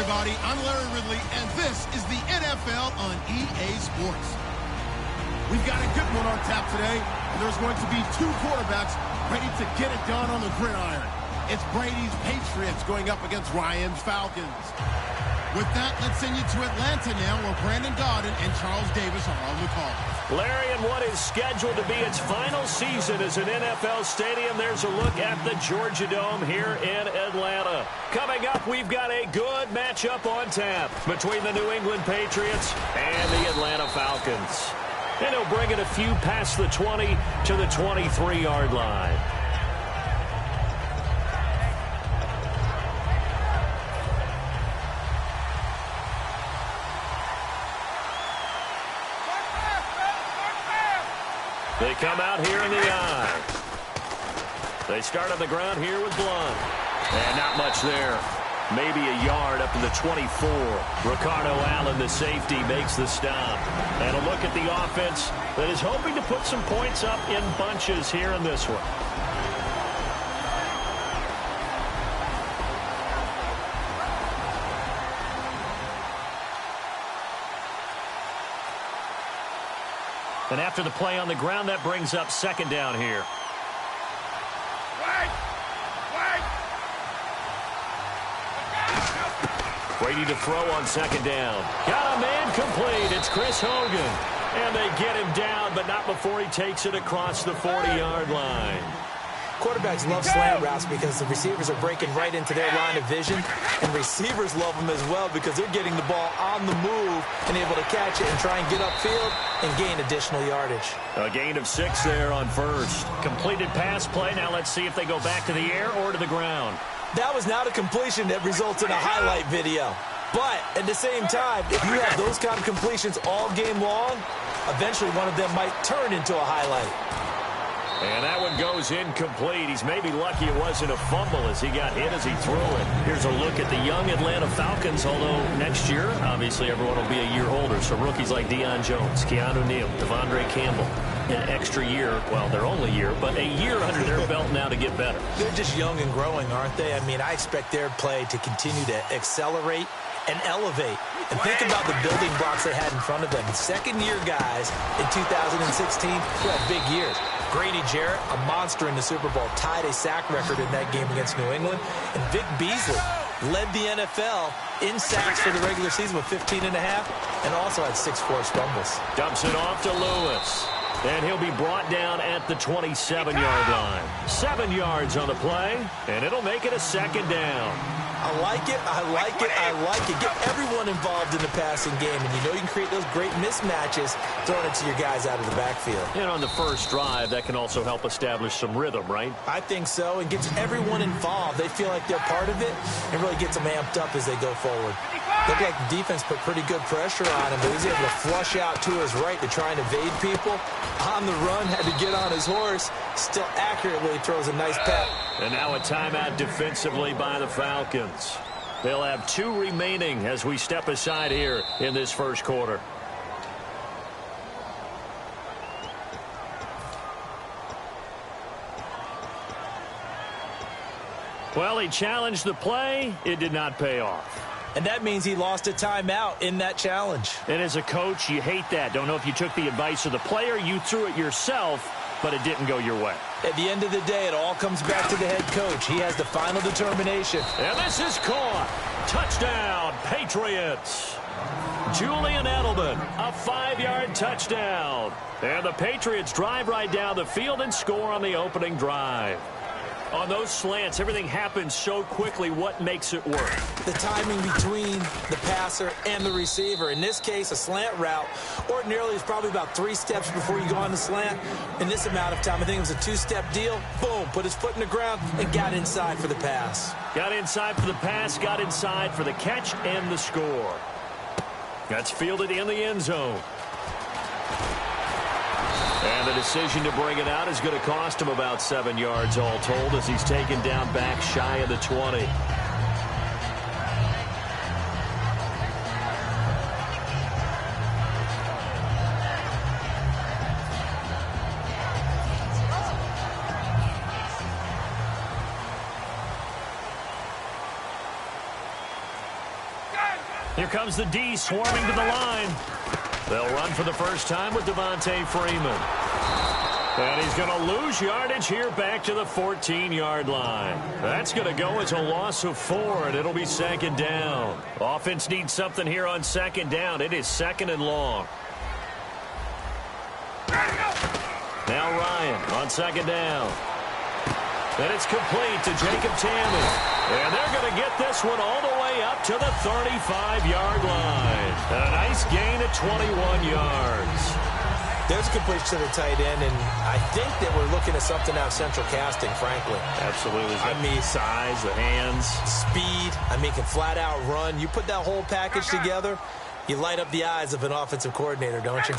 everybody. I'm Larry Ridley, and this is the NFL on EA Sports. We've got a good one on tap today, and there's going to be two quarterbacks ready to get it done on the gridiron. It's Brady's Patriots going up against Ryan's Falcons. With that, let's send you to Atlanta now, where Brandon Gaudin and Charles Davis are on the call. Larry, in what is scheduled to be its final season as an NFL stadium, there's a look at the Georgia Dome here in Atlanta. Coming up, we've got a good matchup on tap between the New England Patriots and the Atlanta Falcons. And he'll bring it a few past the 20 to the 23-yard line. They come out here in the eye. They start on the ground here with Blunt. And not much there. Maybe a yard up to the 24. Ricardo Allen, the safety, makes the stop. And a look at the offense that is hoping to put some points up in bunches here in this one. And after the play on the ground, that brings up second down here. Brady to throw on second down. Got a man complete. It's Chris Hogan. And they get him down, but not before he takes it across the 40-yard line. Quarterbacks love slant routes because the receivers are breaking right into their line of vision, and receivers love them as well because they're getting the ball on the move and able to catch it and try and get upfield and gain additional yardage. A gain of 6 there on first. Completed pass play. Now let's see if they go back to the air or to the ground. That was not a completion that results in a highlight video. But at the same time, if you have those kind of completions all game long, eventually one of them might turn into a highlight. And that one goes incomplete. He's maybe lucky it wasn't a fumble as he got hit as he threw it. Here's a look at the young Atlanta Falcons, although next year, obviously, everyone will be a year older. So rookies like Deion Jones, Keanu Neal, Devondre Campbell, an extra year, well, their only year, but a year under their belt now to get better. They're just young and growing, aren't they? I mean, I expect their play to continue to accelerate and elevate. And think about the building blocks they had in front of them. Second-year guys in 2016 who had big years. Grady Jarrett, a monster in the Super Bowl, tied a sack record in that game against New England. And Vic Beasley led the NFL in sacks for the regular season with 15.5 and also had 6 forced fumbles. Dumps it off to Lewis. And he'll be brought down at the 27-yard line. 7 yards on the play, and it'll make it a second down. I like it, I like it, I like it. Get everyone involved in the passing game, and you know you can create those great mismatches throwing it to your guys out of the backfield. And on the first drive, that can also help establish some rhythm, right? I think so. It gets everyone involved. They feel like they're part of it and really gets them amped up as they go forward. Looked like the defense put pretty good pressure on him, but he was able to flush out to his right to try and evade people. On the run, had to get on his horse. Still accurately throws a nice pass. And now a timeout defensively by the Falcons. They'll have 2 remaining as we step aside here in this first quarter. Well, he challenged the play. It did not pay off. And that means he lost a timeout in that challenge. And as a coach, you hate that. Don't know if you took the advice of the player, you threw it yourself, but it didn't go your way. At the end of the day, it all comes back to the head coach. He has the final determination. And this is caught. Touchdown, Patriots. Julian Edelman, a 5-yard touchdown. And the Patriots drive right down the field and score on the opening drive. On those slants, everything happens so quickly. What makes it work? The timing between the passer and the receiver. In this case, a slant route ordinarily is probably about 3 steps before you go on the slant. In this amount of time, I think it was a 2-step deal. Boom, put his foot in the ground and got inside for the pass. Got inside for the pass, got inside for the catch and the score. That's fielded in the end zone. And the decision to bring it out is going to cost him about 7 yards all told as he's taken down back shy of the 20. Here comes the D swarming to the line. They'll run for the first time with Devontae Freeman. And he's going to lose yardage here back to the 14-yard line. That's going to go as a loss of 4, and it'll be second down. Offense needs something here on second down. It is second and long. Now Ryan on second down. And it's complete to Jacob Tammey. And they're going to get this one all the way up to the 35-yard line. And a nice gain of 21 yards. There's a completion to the tight end, and I think that we're looking at something out of central casting, frankly. Absolutely. I mean, size, the hands. Speed. I mean, can flat out run. You put that whole package together, you light up the eyes of an offensive coordinator, don't you?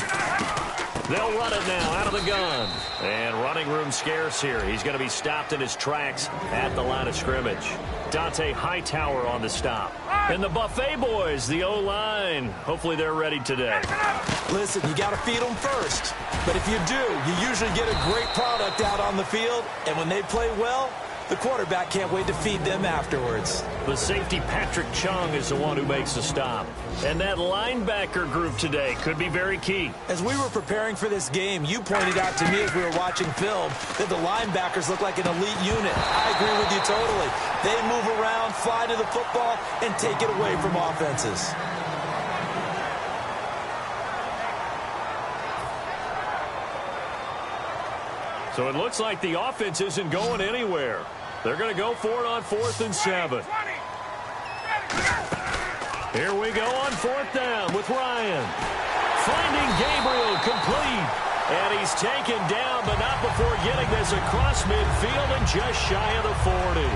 They'll run it now out of the gun. And running room scarce here. He's going to be stopped in his tracks at the line of scrimmage. Dante Hightower on the stop. And the Buffet boys, the O-line. Hopefully they're ready today. Listen, you got to feed them first. But if you do, you usually get a great product out on the field. And when they play well, the quarterback can't wait to feed them afterwards. The safety, Patrick Chung, is the one who makes the stop. And that linebacker group today could be very key. As we were preparing for this game, you pointed out to me as we were watching film that the linebackers look like an elite unit. I agree with you totally. They move around, fly to the football, and take it away from offenses. So it looks like the offense isn't going anywhere. They're going to go for it on 4th and 7. Here we go on 4th down with Ryan. Finding Gabriel complete. And he's taken down, but not before getting this across midfield and just shy of the 40.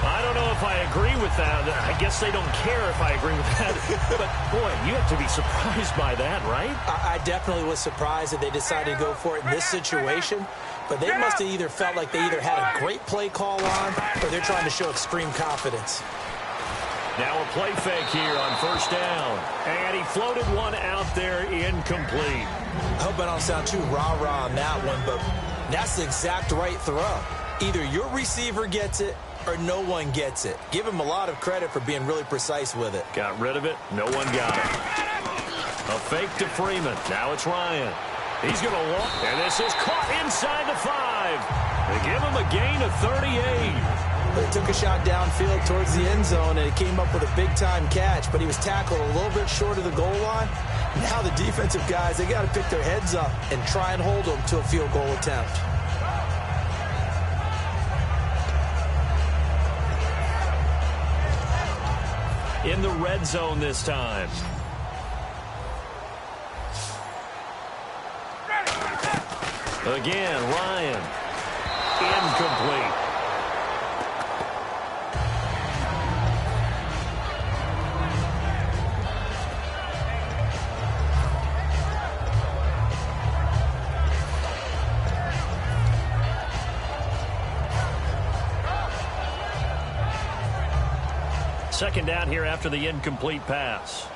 I don't know if I agree with that. I guess they don't care if I agree with that. But, boy, you have to be surprised by that, right? I definitely was surprised that they decided to go for it in this situation. But they must have either felt like they either had a great play call on or they're trying to show extreme confidence. Now a play fake here on 1st down. And he floated one out there incomplete. I hope I don't sound too rah-rah on that one, but that's the exact right throw. Either your receiver gets it or no one gets it. Give him a lot of credit for being really precise with it. Got rid of it. No one got it. A fake to Freeman. Now it's Ryan. He's going to walk, and this is caught inside the 5. They give him a gain of 38. They took a shot downfield towards the end zone, and it came up with a big-time catch, but he was tackled a little bit short of the goal line. Now the defensive guys, they got to pick their heads up and try and hold them to a field goal attempt. In the red zone this time. Again, Ryan. Incomplete. Second down here after the incomplete pass.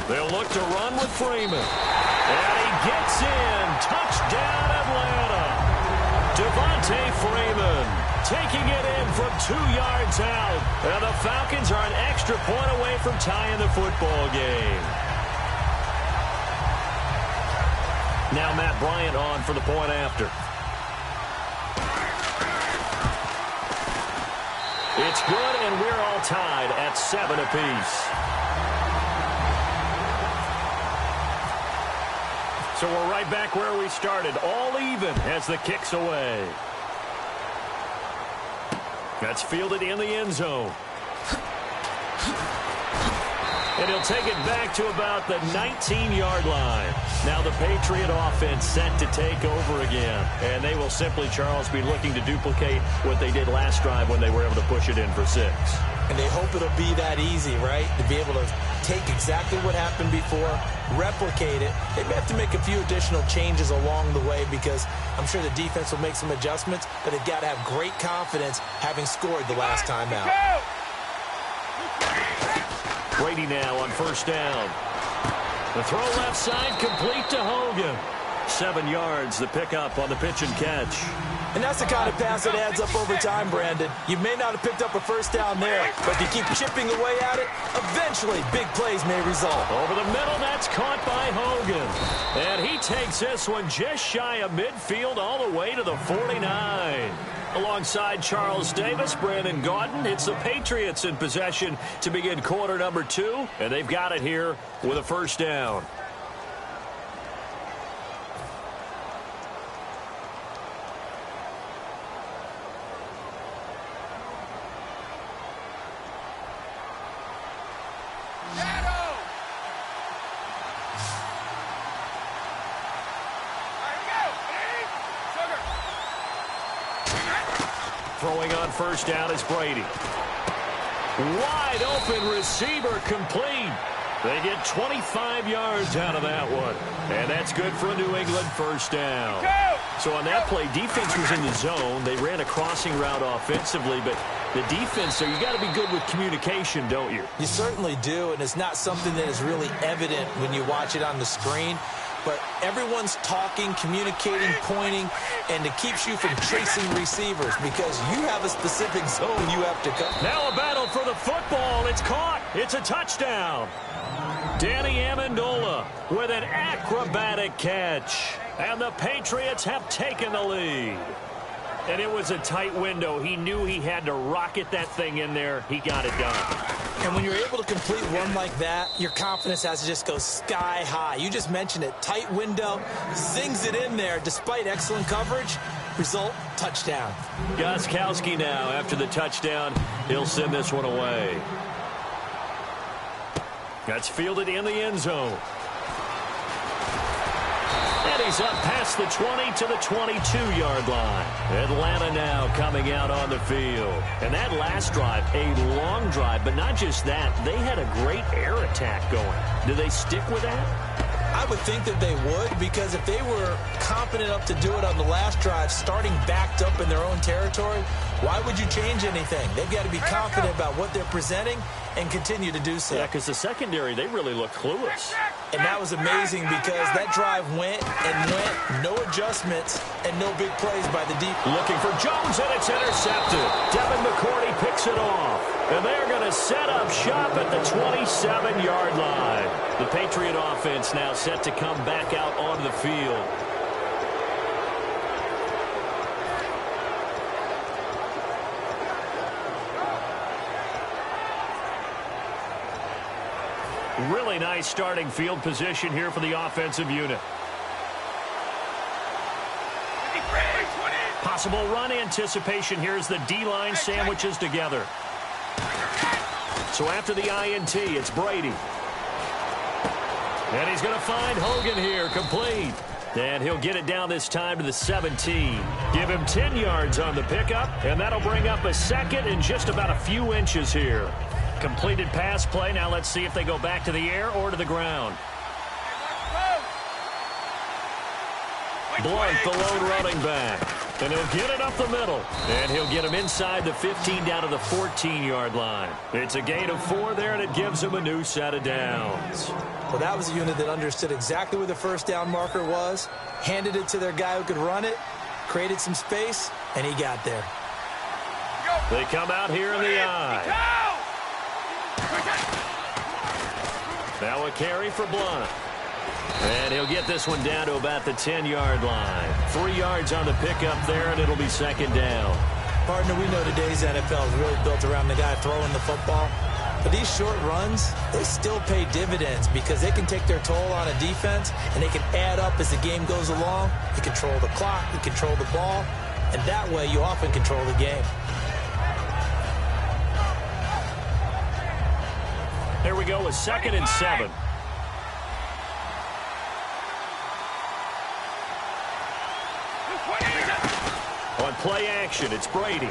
They'll look to run with Freeman. And he gets in. Touchdown, Atlanta. Devontae Freeman taking it in from 2 yards out. And the Falcons are an extra point away from tying the football game. Now Matt Bryant on for the point after. It's good, and we're all tied at 7 apiece. So we're right back where we started, all even as the kick's away. That's fielded in the end zone. And he'll take it back to about the 19-yard line. Now the Patriot offense set to take over again. And they will simply, Charles, be looking to duplicate what they did last drive when they were able to push it in for 6. And they hope it'll be that easy, right? To be able to take exactly what happened before, replicate it. They may have to make a few additional changes along the way because I'm sure the defense will make some adjustments, but they've got to have great confidence having scored the last time out. Brady now on 1st down. The throw left side complete to Hogan. 7 yards, the pickup on the pitch and catch. And that's the kind of pass that adds up over time, Brandon. You may not have picked up a first down there, but if you keep chipping away at it, eventually big plays may result. Over the middle, that's caught by Hogan. And he takes this one just shy of midfield all the way to the 49. Alongside Charles Davis, Brandon Gaudin, it's the Patriots in possession to begin quarter number 2, and they've got it here with a first down. Throwing on first down is Brady. Wide open receiver complete. They get 25 yards out of that one. And that's good for a New England first down. So on that play, defense was in the zone. They ran a crossing route offensively, but the defense there, you got to be good with communication, don't you? You certainly do, and it's not something that is really evident when you watch it on the screen. But everyone's talking, communicating, pointing, and it keeps you from chasing receivers because you have a specific zone you have to cover. Now a battle for the football. It's caught. It's a touchdown. Danny Amendola with an acrobatic catch. And the Patriots have taken the lead. And it was a tight window. He knew he had to rocket that thing in there. He got it done. And when you're able to complete one like that, your confidence has to just go sky high. You just mentioned it. Tight window, zings it in there despite excellent coverage. Result, touchdown. Gostkowski now after the touchdown. He'll send this one away. That's fielded in the end zone. And he's up past the 20 to the 22-yard line. Atlanta now coming out on the field. And that last drive, a long drive, but not just that. They had a great air attack going. Do they stick with that? I would think that they would, because if they were confident enough to do it on the last drive, starting backed up in their own territory, why would you change anything? They've got to be confident about what they're presenting and continue to do so. Yeah, because the secondary, they really look clueless. And that was amazing because that drive went and went, no adjustments, and no big plays by the deep. Looking for Jones, and it's intercepted. Devin McCourty picks it off. And they're going to set up shop at the 27-yard line. The Patriot offense now set to come back out onto the field. Really nice starting field position here for the offensive unit. Possible run anticipation here as the D-line sandwiches together. So after the INT, it's Brady. And he's going to find Hogan here, complete. And he'll get it down this time to the 17. Give him 10 yards on the pickup, and that'll bring up a second and just about a few inches here. Completed pass play. Now let's see if they go back to the air or to the ground. Blunt, the lone running back. And he'll get it up the middle. And he'll get him inside the 15 down to the 14-yard line. It's a gain of 4 there, and it gives him a new set of downs. Well, that was a unit that understood exactly where the first down marker was, handed it to their guy who could run it, created some space, and he got there. They come out here in the eye. Now a carry for Blunt. And he'll get this one down to about the 10-yard line. 3 yards on the pickup there, and it'll be second down. Partner, we know today's NFL is really built around the guy throwing the football. But these short runs, they still pay dividends because they can take their toll on a defense, and they can add up as the game goes along. You control the clock, you control the ball, and that way you often control the game. Here we go with 2nd and 7. On play action, it's Brady.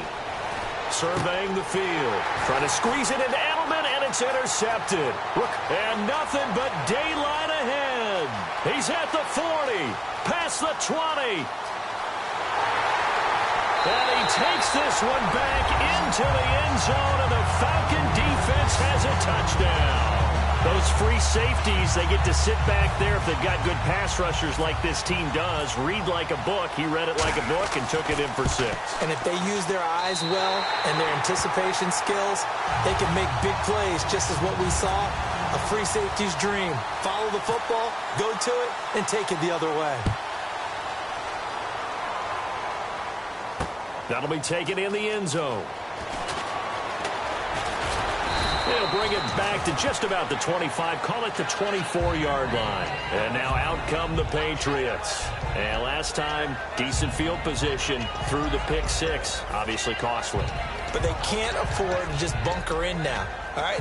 Surveying the field. Trying to squeeze it into Edelman, and it's intercepted. And nothing but daylight ahead. He's at the 40. Past the 20. And he takes this one back into the end zone, and the Falcon defense has a touchdown. Those free safeties, they get to sit back there if they've got good pass rushers like this team does. Read like a book. He read it like a book and took it in for 6. And if they use their eyes well and their anticipation skills, they can make big plays, just as what we saw. A free safety's dream. Follow the football, go to it, and take it the other way. That'll be taken in the end zone. They'll bring it back to just about the 25, call it the 24-yard line. And now out come the Patriots. And last time, decent field position through the pick 6, obviously costly. But they can't afford to just bunker in now. All right,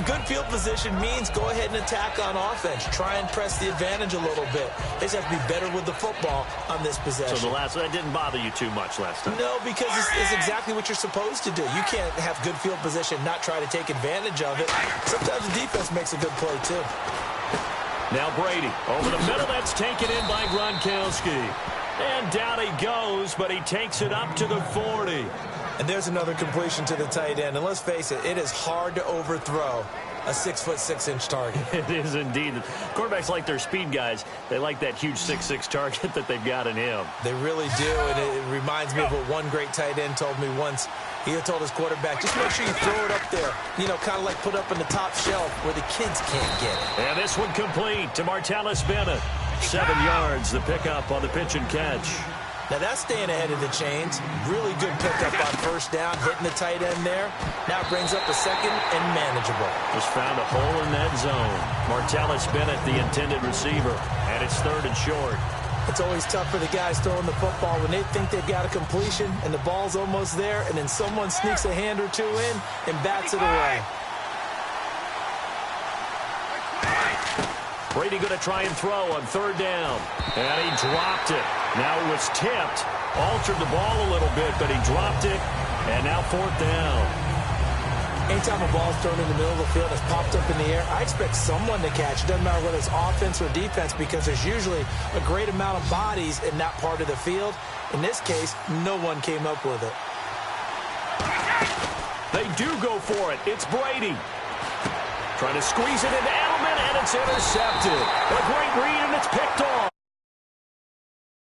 good field position means go ahead and attack on offense. Try and press the advantage a little bit. They just have to be better with the football on this possession. So that didn't bother you too much last time? No, because it's exactly what you're supposed to do. You can't have good field position, not try to take advantage of it. Sometimes the defense makes a good play, too. Now Brady, over the middle, that's taken in by Gronkowski. And down he goes, but he takes it up to the 40. And there's another completion to the tight end. And let's face it, it is hard to overthrow a 6'6" target. It is indeed. Quarterbacks like their speed guys. They like that huge 6'6" target that they've got in him. They really do, and it reminds me of what one great tight end told me once. He had told his quarterback, just make sure you throw it up there, you know, kind of like put up on the top shelf where the kids can't get it. And this one complete to Martellus Bennett. 7 yards, the pickup on the pitch and catch. Now that's staying ahead of the chains. Really good pickup on first down, hitting the tight end there. Now brings up a second and manageable. Just found a hole in that zone. Martellus Bennett, the intended receiver, and it's 3rd and short. It's always tough for the guys throwing the football when they think they've got a completion and the ball's almost there, and then someone sneaks a hand or two in and bats it away. Brady going to try and throw on 3rd down. And he dropped it. Now it was tipped. Altered the ball a little bit, but he dropped it. And now 4th down. Anytime a ball's thrown in the middle of the field, it's popped up in the air, I expect someone to catch. It doesn't matter whether it's offense or defense, because there's usually a great amount of bodies in that part of the field. In this case, no one came up with it. They do go for it. It's Brady. Trying to squeeze it into Edelman, and it's intercepted. A great read, and it's picked off.